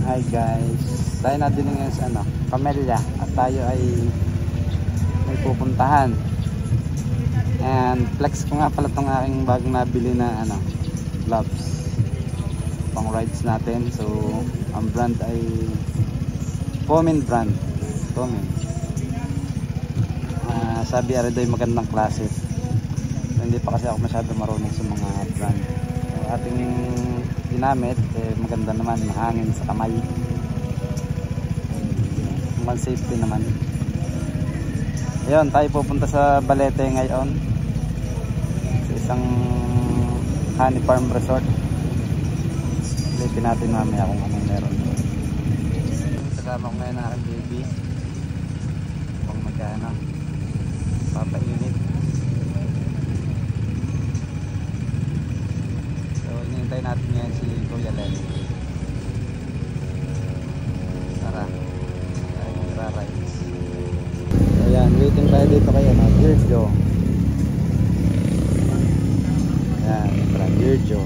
Hi guys, tayo na din ngayon sa Camellia at tayo ay may pupuntahan. And flex ko nga pala itong aking bagong nabili na gloves pang rides natin. So ang brand ay Pomin brand. Pomin. Sabi ari doy magandang klase. So, hindi pa kasi ako masyado marunong sa mga brand. So, ating ginamit maganda naman, mahangin sa kamay, man safety naman. Ayun, tayo pupunta sa Balete ngayon sa isang honey farm resort. Silipin natin mamaya kung anong meron. Kasama ko ngayon ang aking baby kung magkano papainit. So hinihintay natin ngayon si Kuya Len. Tara, tayo magra-rides. Ayan, waiting tayo dito kayo na Virgo. Ayan, tara Virgo.